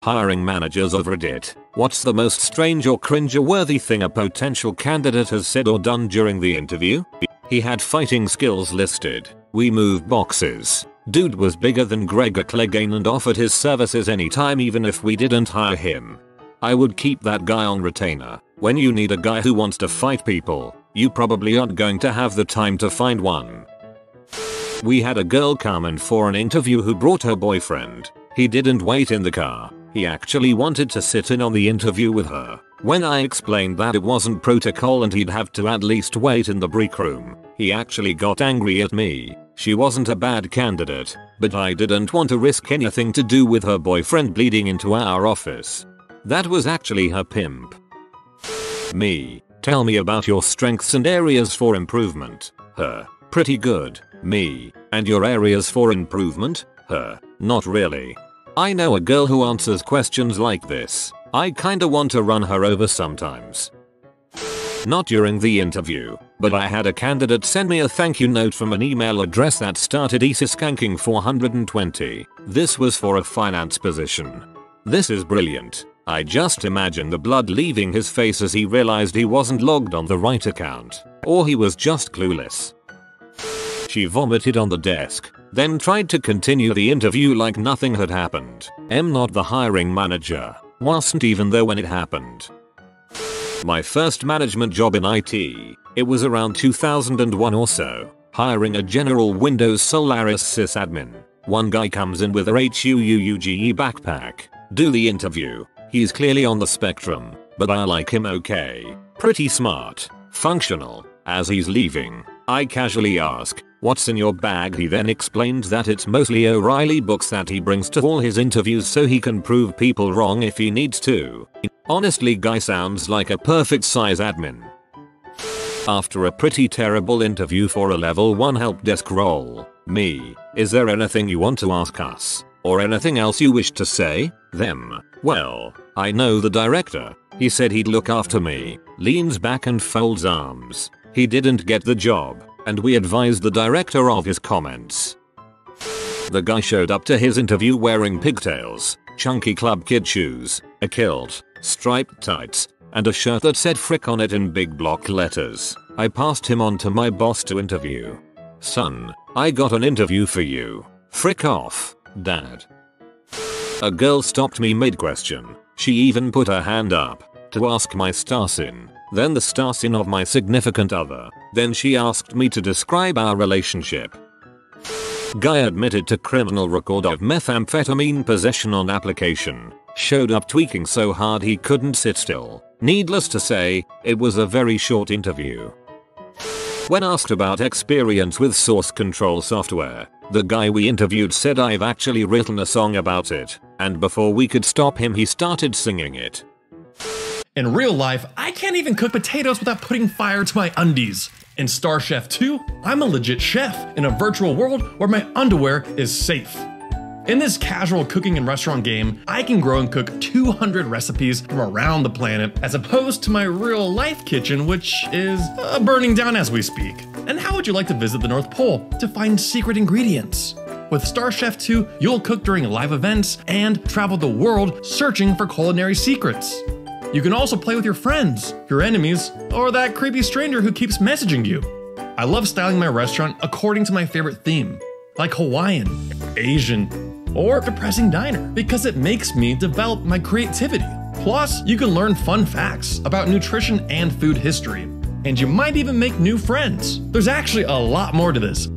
Hiring managers of Reddit. What's the most strange or cringeworthy thing a potential candidate has said or done during the interview? He had fighting skills listed. We moved boxes. Dude was bigger than Gregor Clegane and offered his services anytime even if we didn't hire him. I would keep that guy on retainer. When you need a guy who wants to fight people, you probably aren't going to have the time to find one. We had a girl come in for an interview who brought her boyfriend. He didn't wait in the car. He actually wanted to sit in on the interview with her. When I explained that it wasn't protocol and he'd have to at least wait in the break room, he actually got angry at me. She wasn't a bad candidate, but I didn't want to risk anything to do with her boyfriend bleeding into our office. That was actually her pimp. Me. Tell me about your strengths and areas for improvement. Her. Pretty good. Me. And your areas for improvement? Her. Not really. I know a girl who answers questions like this. I kinda want to run her over sometimes. Not during the interview, but I had a candidate send me a thank you note from an email address that started ESISkanking420. This was for a finance position. This is brilliant. I just imagine the blood leaving his face as he realized he wasn't logged on the right account. Or he was just clueless. She vomited on the desk, then tried to continue the interview like nothing had happened. I'm not the hiring manager. Wasn't even there when it happened. My first management job in IT. It was around 2001 or so. Hiring a general Windows Solaris sysadmin. One guy comes in with a HUUUGE backpack. Do the interview. He's clearly on the spectrum, but I like him okay. Pretty smart. Functional. As he's leaving, I casually ask, "What's in your bag?" He then explains that it's mostly O'Reilly books that he brings to all his interviews so he can prove people wrong if he needs to. Honestly, guy sounds like a perfect size admin. After a pretty terrible interview for a level 1 help desk role. Me. Is there anything you want to ask us? Or anything else you wish to say? Them. Well, I know the director. He said he'd look after me. Leans back and folds arms. He didn't get the job, and we advised the director of his comments. The guy showed up to his interview wearing pigtails, chunky club kid shoes, a kilt, striped tights, and a shirt that said frick on it in big block letters. I passed him on to my boss to interview. "Son, I got an interview for you. Frick off, Dad." A girl stopped me mid-question. She even put her hand up to ask my starsin, then the starsin of my significant other. Then she asked me to describe our relationship. Guy admitted to criminal record of methamphetamine possession on application. Showed up tweaking so hard he couldn't sit still. Needless to say, it was a very short interview. When asked about experience with source control software, the guy we interviewed said I've actually written a song about it, and before we could stop him he started singing it. In real life, I can't even cook potatoes without putting fire to my undies. In Star Chef 2, I'm a legit chef in a virtual world where my underwear is safe. In this casual cooking and restaurant game, I can grow and cook 200 recipes from around the planet, as opposed to my real life kitchen, which is burning down as we speak. And how would you like to visit the North Pole to find secret ingredients? With Star Chef 2, you'll cook during live events and travel the world searching for culinary secrets. You can also play with your friends, your enemies, or that creepy stranger who keeps messaging you. I love styling my restaurant according to my favorite theme, like Hawaiian, Asian, or depressing diner, because it makes me develop my creativity. Plus, you can learn fun facts about nutrition and food history, and you might even make new friends. There's actually a lot more to this,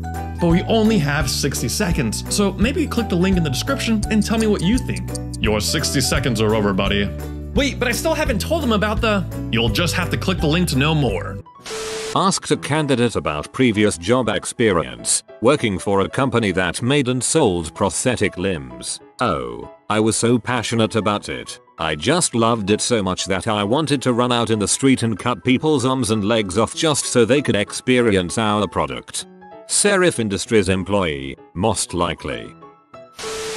but we only have 60 seconds, so maybe click the link in the description and tell me what you think. Your 60 seconds are over, buddy. Wait, but I still haven't told them about the... You'll just have to click the link to know more. Asked a candidate about previous job experience, working for a company that made and sold prosthetic limbs. Oh, I was so passionate about it. I just loved it so much that I wanted to run out in the street and cut people's arms and legs off just so they could experience our product. Serif Industries employee, most likely.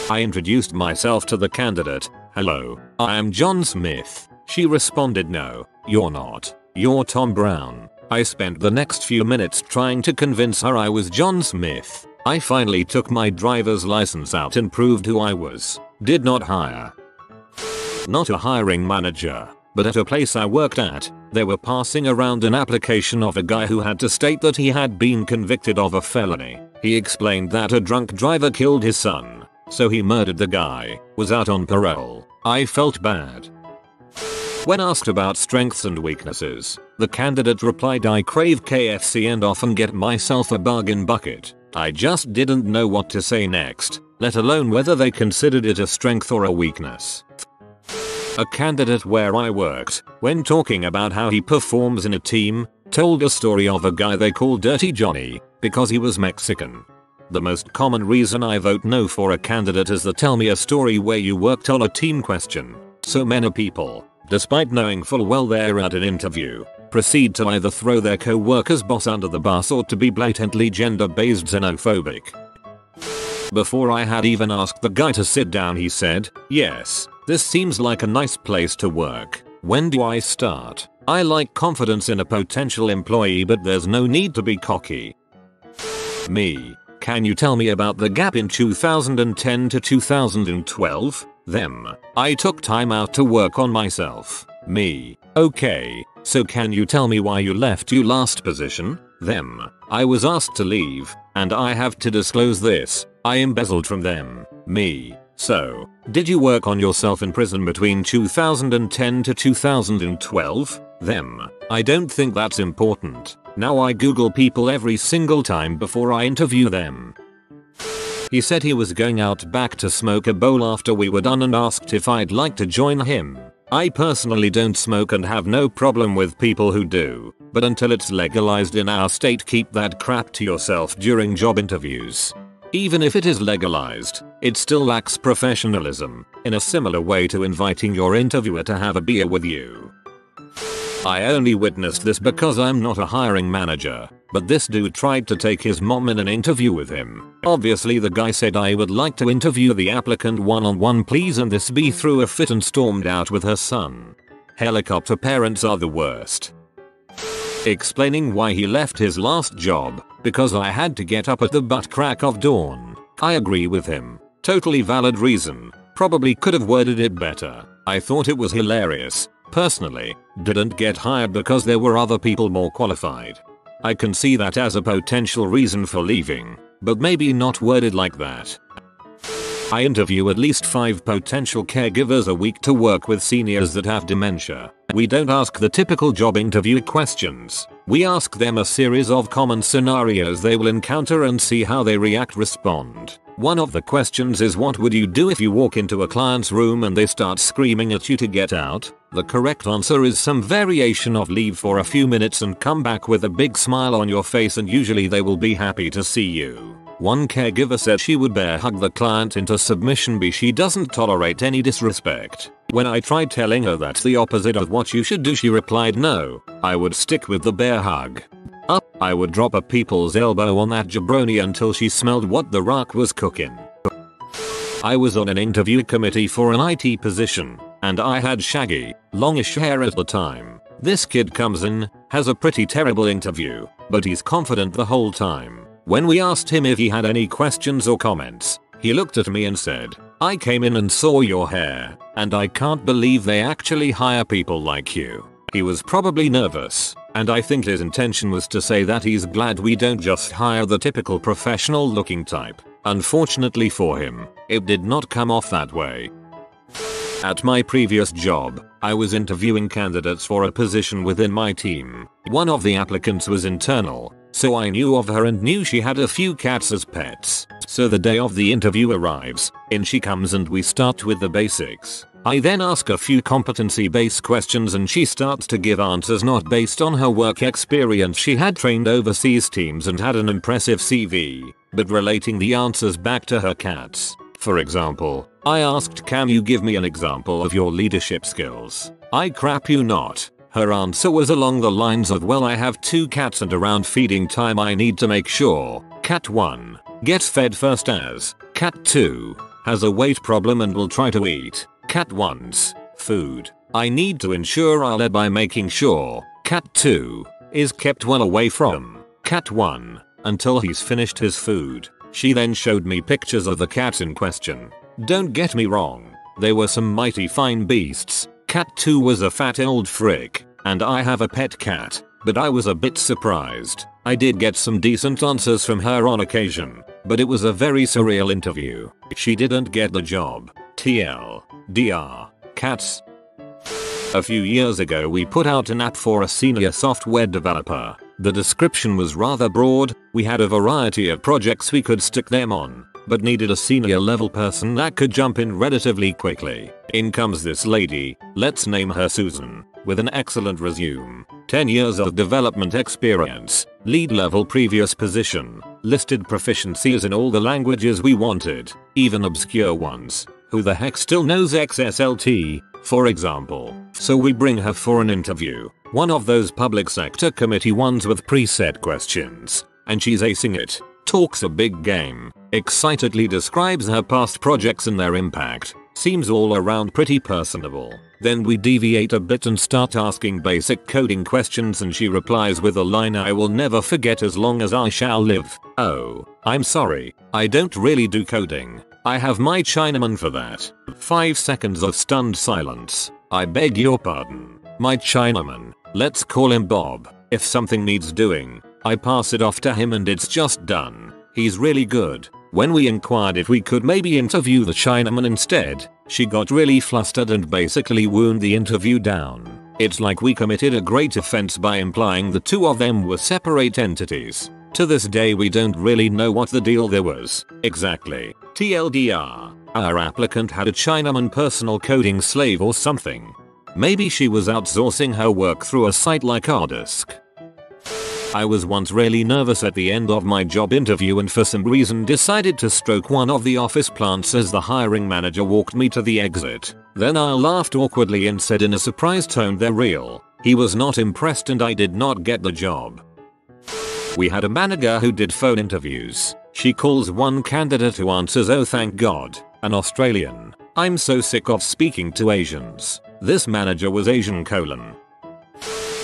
I introduced myself to the candidate. "Hello, I am John Smith." She responded, "No, you're not. You're Tom Brown." I spent the next few minutes trying to convince her I was John Smith. I finally took my driver's license out and proved who I was. Did not hire. Not a hiring manager, but at a place I worked at, they were passing around an application of a guy who had to state that he had been convicted of a felony. He explained that a drunk driver killed his son, so he murdered the guy, was out on parole. I felt bad. When asked about strengths and weaknesses, the candidate replied, "I crave KFC and often get myself a bargain bucket." I just didn't know what to say next, let alone whether they considered it a strength or a weakness. A candidate where I worked, when talking about how he performs in a team, told a story of a guy they call Dirty Johnny because he was Mexican. The most common reason I vote no for a candidate is the "tell me a story where you worked on a team" question. So many people, despite knowing full well they're at an interview, proceed to either throw their co-worker's boss under the bus or to be blatantly gender-based xenophobic. Before I had even asked the guy to sit down, he said, "Yes, this seems like a nice place to work. When do I start? I like confidence in a potential employee, but there's no need to be cocky." Me. Can you tell me about the gap in 2010 to 2012? Them. I took time out to work on myself. Me. Okay, so can you tell me why you left your last position? Them. I was asked to leave, and I have to disclose this. I embezzled from them. Me. So, did you work on yourself in prison between 2010 to 2012? Them. I don't think that's important. Now I Google people every single time before I interview them. He said he was going out back to smoke a bowl after we were done and asked if I'd like to join him. I personally don't smoke and have no problem with people who do, but until it's legalized in our state, keep that crap to yourself during job interviews. Even if it is legalized, it still lacks professionalism, in a similar way to inviting your interviewer to have a beer with you. I only witnessed this because I'm not a hiring manager, but this dude tried to take his mom in an interview with him. Obviously the guy said, "I would like to interview the applicant one-on-one please," and this bee threw a fit and stormed out with her son. Helicopter parents are the worst. Explaining why he left his last job, "Because I had to get up at the butt crack of dawn." I agree with him. Totally valid reason. Probably could have worded it better. I thought it was hilarious. Personally, didn't get hired because there were other people more qualified. I can see that as a potential reason for leaving, but maybe not worded like that. I interview at least 5 potential caregivers a week to work with seniors that have dementia. We don't ask the typical job interview questions. We ask them a series of common scenarios they will encounter and see how they respond. One of the questions is, what would you do if you walk into a client's room and they start screaming at you to get out? The correct answer is some variation of leave for a few minutes and come back with a big smile on your face, and usually they will be happy to see you. One caregiver said she would bear hug the client into submission because she doesn't tolerate any disrespect. When I tried telling her that's the opposite of what you should do, she replied, "No, I would stick with the bear hug. I would drop a people's elbow on that jabroni until she smelled what the rock was cooking." I was on an interview committee for an IT position, and I had shaggy, longish hair at the time. This kid comes in, has a pretty terrible interview, but he's confident the whole time. When we asked him if he had any questions or comments, he looked at me and said, "I came in and saw your hair, and I can't believe they actually hire people like you." He was probably nervous, and I think his intention was to say that he's glad we don't just hire the typical professional looking type. Unfortunately for him, it did not come off that way. At my previous job, I was interviewing candidates for a position within my team. One of the applicants was internal, so I knew of her and knew she had a few cats as pets. So the day of the interview arrives, in she comes and we start with the basics. I then ask a few competency-based questions and she starts to give answers not based on her work experience. She had trained overseas teams and had an impressive CV, but relating the answers back to her cats. For example, I asked, "Can you give me an example of your leadership skills?" "I crap you not." Her answer was along the lines of, "Well, I have 2 cats and around feeding time I need to make sure cat 1 gets fed first as cat 2 has a weight problem and will try to eat cat 1's food. I need to ensure I lead by making sure cat 2 is kept well away from cat 1 until he's finished his food." She then showed me pictures of the cats in question. Don't get me wrong, They were some mighty fine beasts. Cat 2 was a fat old frick, and I have a pet cat, but I was a bit surprised. I did get some decent answers from her on occasion, but it was a very surreal interview. She didn't get the job. TLDR. Cats. A few years ago we put out an app for a senior software developer. The description was rather broad, we had a variety of projects we could stick them on, but needed a senior level person that could jump in relatively quickly. In comes this lady, let's name her Susan, with an excellent resume. 10 years of development experience, lead level previous position, listed proficiencies in all the languages we wanted, even obscure ones. Who the heck still knows XSLT, for example? So we bring her for an interview, one of those public sector committee ones with preset questions, and she's acing it. Talks a big game, excitedly describes her past projects and their impact, seems all around pretty personable. Then we deviate a bit and start asking basic coding questions and she replies with a line I will never forget as long as I shall live. Oh, I'm sorry, I don't really do coding. I have my Chinaman for that. 5 seconds of stunned silence. I beg your pardon. My Chinaman, let's call him Bob. If something needs doing, I pass it off to him and it's just done. He's really good. When we inquired if we could maybe interview the Chinaman instead, she got really flustered and basically wound the interview down. It's like we committed a great offense by implying the two of them were separate entities. To this day we don't really know what the deal there was. Exactly. TLDR. Our applicant had a Chinaman personal coding slave or something. Maybe she was outsourcing her work through a site like Ardisk. I was once really nervous at the end of my job interview and for some reason decided to stroke one of the office plants as the hiring manager walked me to the exit. Then I laughed awkwardly and said in a surprised tone they're real. He was not impressed and I did not get the job. We had a manager who did phone interviews. She calls one candidate who answers oh thank god, an Australian. I'm so sick of speaking to Asians. This manager was Asian colon.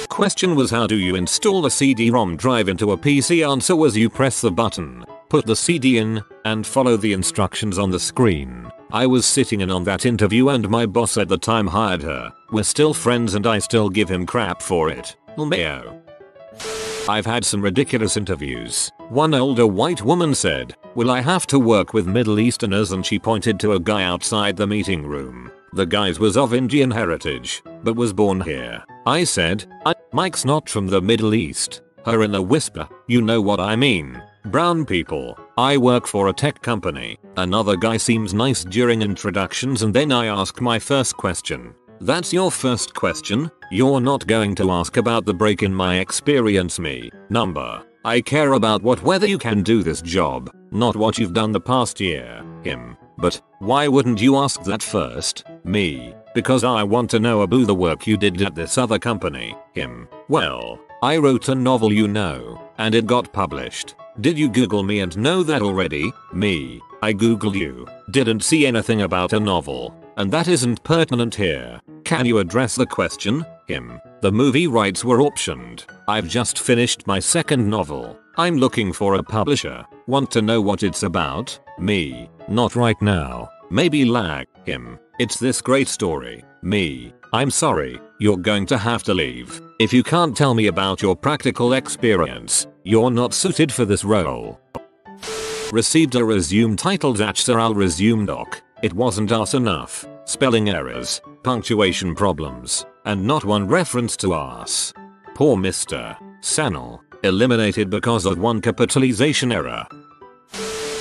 Question was how do you install a CD-ROM drive into a PC? Answer was you press the button, put the CD in, and follow the instructions on the screen. I was sitting in on that interview and my boss at the time hired her. We're still friends and I still give him crap for it. Lmao. I've had some ridiculous interviews. One older white woman said, will I have to work with Middle Easterners? And she pointed to a guy outside the meeting room. The guy was of Indian heritage, but was born here. I said, Mike's not from the Middle East. Her in a whisper, you know what I mean. Brown people. I work for a tech company. Another guy seems nice during introductions and then I ask my first question. That's your first question? You're not going to ask about the break in my experience me. Number. I care about whether you can do this job, not what you've done the past year. Him. But, why wouldn't you ask that first? Me. Because I want to know about the work you did at this other company. Him. Well, I wrote a novel you know, and it got published. Did you Google me and know that already? Me. I Googled you. Didn't see anything about a novel. And that isn't pertinent here. Can you address the question? Him. The movie rights were optioned. I've just finished my second novel. I'm looking for a publisher. Want to know what it's about? Me. Not right now. Maybe lag. Him. It's this great story. Me. I'm sorry. You're going to have to leave. If you can't tell me about your practical experience, you're not suited for this role. Received a resume titled I'll resume doc. It wasn't us enough. Spelling errors, punctuation problems, and not one reference to us. Poor Mr. Sanel. Eliminated because of one capitalization error.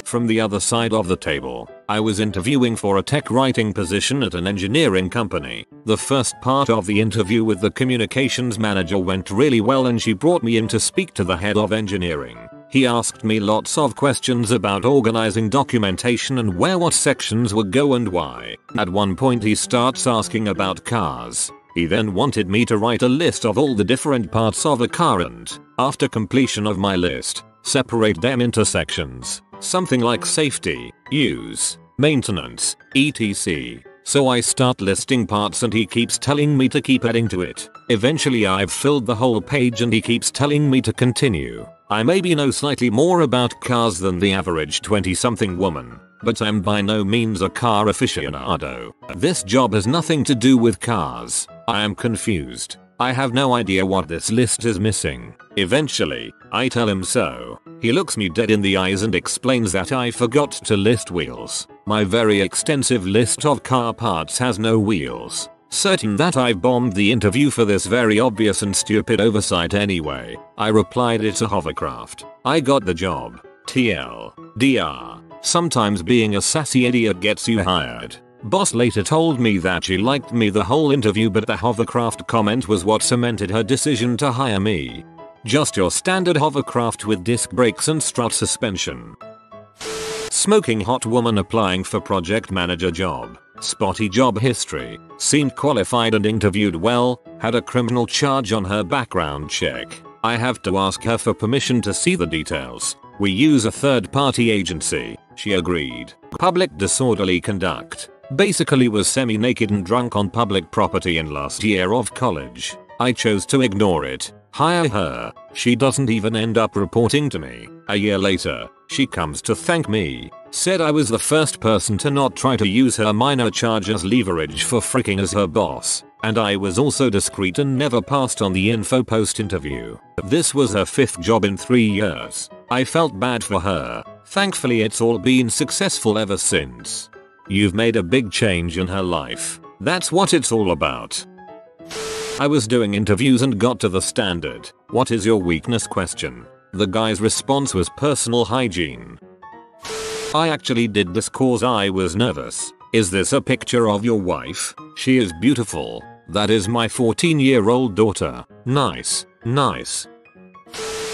From the other side of the table, I was interviewing for a tech writing position at an engineering company. The first part of the interview with the communications manager went really well and she brought me in to speak to the head of engineering. He asked me lots of questions about organizing documentation and where what sections would go and why. At one point he starts asking about cars. He then wanted me to write a list of all the different parts of a car and, after completion of my list, separate them into sections. Something like safety, use, maintenance, etc. So I start listing parts and he keeps telling me to keep adding to it. Eventually I've filled the whole page and he keeps telling me to continue. I maybe know slightly more about cars than the average 20-something woman, but I'm by no means a car aficionado. This job has nothing to do with cars. I am confused. I have no idea what this list is missing. Eventually, I tell him so. He looks me dead in the eyes and explains that I forgot to list wheels. My very extensive list of car parts has no wheels. Certain that I've bombed the interview for this very obvious and stupid oversight anyway, I replied it's a hovercraft. I got the job. TLDR. Sometimes being a sassy idiot gets you hired. Boss later told me that she liked me the whole interview, but the hovercraft comment was what cemented her decision to hire me. Just your standard hovercraft with disc brakes and strut suspension. Smoking hot woman applying for project manager job. Spotty job history. Seemed qualified and interviewed well. Had a criminal charge on her background check. I have to ask her for permission to see the details. We use a third-party agency. She agreed. Public disorderly conduct. Basically was semi-naked and drunk on public property in last year of college. I chose to ignore it. Hire her. She doesn't even end up reporting to me. A year later, she comes to thank me. Said I was the first person to not try to use her minor charge as leverage for freaking as her boss. And I was also discreet and never passed on the info post-interview. This was her 5th job in 3 years. I felt bad for her. Thankfully it's all been successful ever since. You've made a big change in her life. That's what it's all about. I was doing interviews and got to the standard "What is your weakness?" question. The guy's response was personal hygiene. I actually did this cause I was nervous. Is this a picture of your wife? She is beautiful. That is my 14-year-old daughter. Nice. Nice.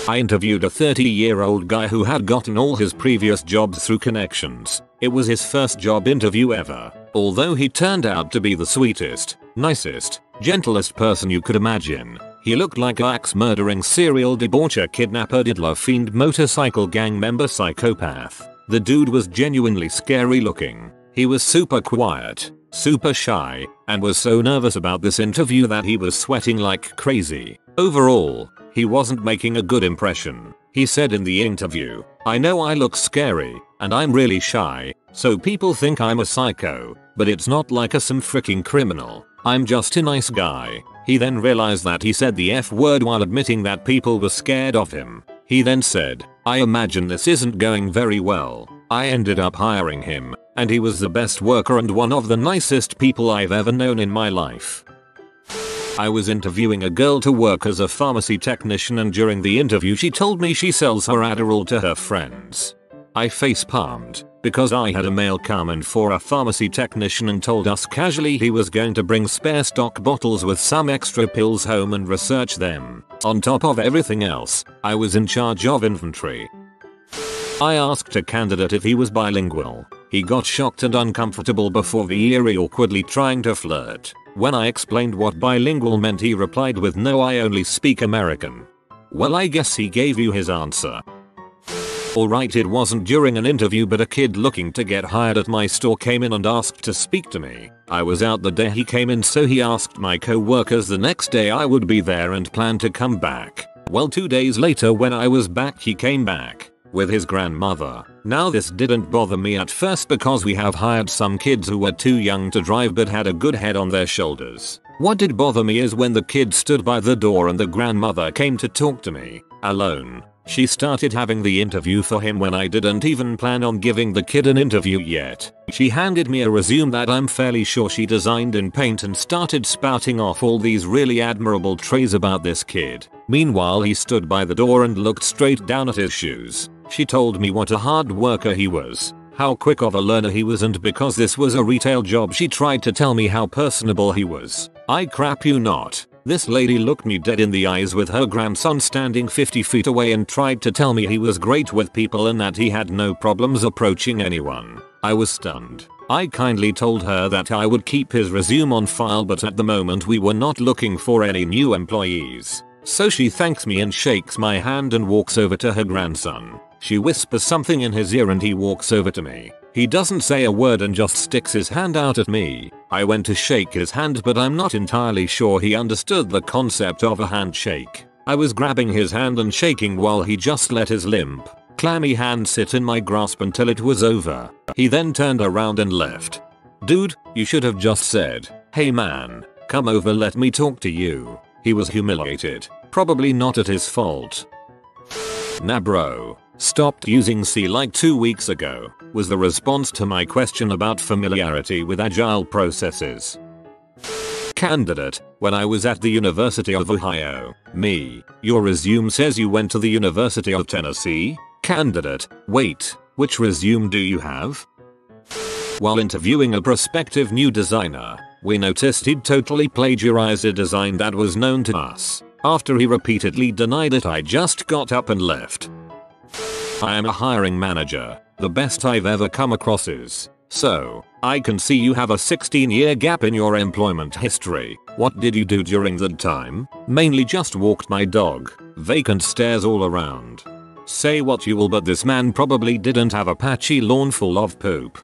I interviewed a 30-year-old guy who had gotten all his previous jobs through connections. It was his first job interview ever. Although he turned out to be the sweetest, nicest, gentlest person you could imagine, he looked like an axe-murdering serial debaucher, kidnapper, diddler, fiend, motorcycle gang member, psychopath. The dude was genuinely scary looking. He was super quiet, super shy, and was so nervous about this interview that he was sweating like crazy. Overall, he wasn't making a good impression. He said in the interview, "I know I look scary, and I'm really shy, so people think I'm a psycho, but it's not like some freaking criminal. I'm just a nice guy." He then realized that he said the F word while admitting that people were scared of him. He then said, "I imagine this isn't going very well." I ended up hiring him, and he was the best worker and one of the nicest people I've ever known in my life. I was interviewing a girl to work as a pharmacy technician, and during the interview she told me she sells her Adderall to her friends. I face-palmed, because I had a mail come in for a pharmacy technician and told us casually he was going to bring spare stock bottles with some extra pills home and research them. On top of everything else, I was in charge of inventory. I asked a candidate if he was bilingual. He got shocked and uncomfortable before very awkwardly trying to flirt. When I explained what bilingual meant, he replied with, "No, I only speak American." Well, I guess he gave you his answer. Alright, it wasn't during an interview, but a kid looking to get hired at my store came in and asked to speak to me. I was out the day he came in, so he asked my co-workers the next day I would be there and planned to come back. Well, 2 days later when I was back, he came back with his grandmother. Now this didn't bother me at first because we have hired some kids who were too young to drive but had a good head on their shoulders. What did bother me is when the kid stood by the door and the grandmother came to talk to me, alone. She started having the interview for him when I didn't even plan on giving the kid an interview yet. She handed me a resume that I'm fairly sure she designed in Paint and started spouting off all these really admirable traits about this kid. Meanwhile, he stood by the door and looked straight down at his shoes. She told me what a hard worker he was, how quick of a learner he was, and because this was a retail job she tried to tell me how personable he was. I crap you not. This lady looked me dead in the eyes with her grandson standing 50 feet away and tried to tell me he was great with people and that he had no problems approaching anyone. I was stunned. I kindly told her that I would keep his resume on file, but at the moment we were not looking for any new employees. So she thanks me and shakes my hand and walks over to her grandson. She whispers something in his ear and he walks over to me. He doesn't say a word and just sticks his hand out at me. I went to shake his hand, but I'm not entirely sure he understood the concept of a handshake. I was grabbing his hand and shaking while he just let his limp, clammy hand sit in my grasp until it was over. He then turned around and left. Dude, you should have just said, "Hey man, come over, let me talk to you." He was humiliated. Probably not at his fault. Nah bro. Stopped using C like 2 weeks ago, was the response to my question about familiarity with agile processes. Candidate, when I was at the University of Ohio. Me, your resume says you went to the University of Tennessee? Candidate, wait, which resume do you have? While interviewing a prospective new designer, we noticed he'd totally plagiarized a design that was known to us. After he repeatedly denied it, I just got up and left. I am a hiring manager. The best I've ever come across is, "So, I can see you have a 16-year gap in your employment history. What did you do during that time?" "Mainly just walked my dog." Vacant stares all around. Say what you will, but this man probably didn't have a patchy lawn full of poop.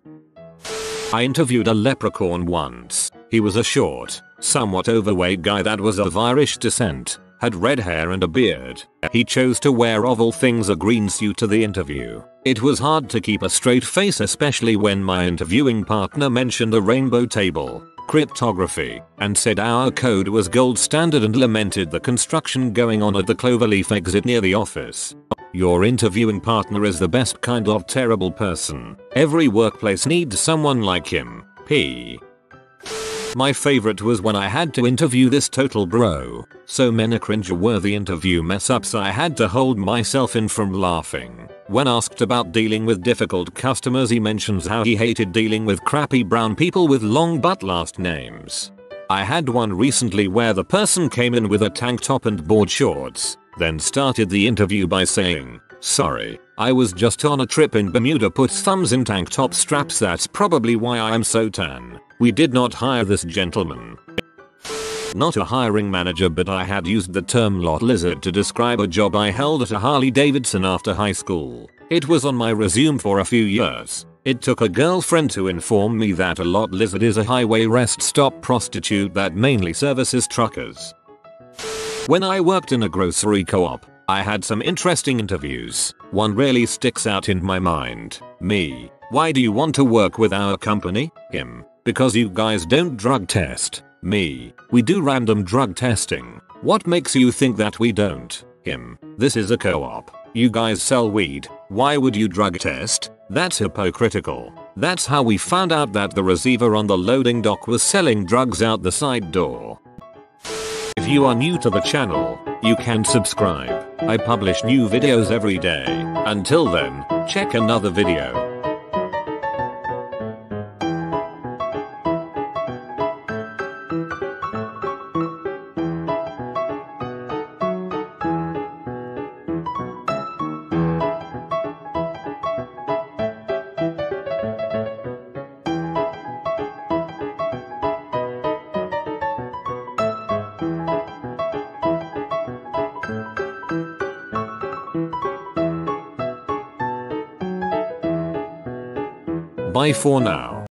I interviewed a leprechaun once. He was a short, somewhat overweight guy that was of Irish descent, had red hair and a beard. He chose to wear of all things a green suit to the interview. It was hard to keep a straight face, especially when my interviewing partner mentioned a rainbow table, cryptography, and said our code was gold standard and lamented the construction going on at the Cloverleaf exit near the office. Your interviewing partner is the best kind of terrible person. Every workplace needs someone like him. P. My favorite was when I had to interview this total bro. So many cringe-worthy interview mess-ups I had to hold myself in from laughing. When asked about dealing with difficult customers, he mentions how he hated dealing with crappy brown people with long but last names. I had one recently where the person came in with a tank top and board shorts, then started the interview by saying, "Sorry, I was just on a trip in Bermuda, puts thumbs in tank top straps, that's probably why I am so tan. We did not hire this gentleman." Not a hiring manager, but I had used the term lot lizard to describe a job I held at a Harley Davidson after high school. It was on my resume for a few years. It took a girlfriend to inform me that a lot lizard is a highway rest stop prostitute that mainly services truckers. When I worked in a grocery co-op, I had some interesting interviews. One really sticks out in my mind. Me, "Why do you want to work with our company?" Him, "Because you guys don't drug test." Me, "We do random drug testing. What makes you think that we don't?" Him, "This is a co-op. You guys sell weed. Why would you drug test? That's hypocritical." That's how we found out that the receiver on the loading dock was selling drugs out the side door. If you are new to the channel, you can subscribe. I publish new videos every day. Until then, check another video. Bye for now.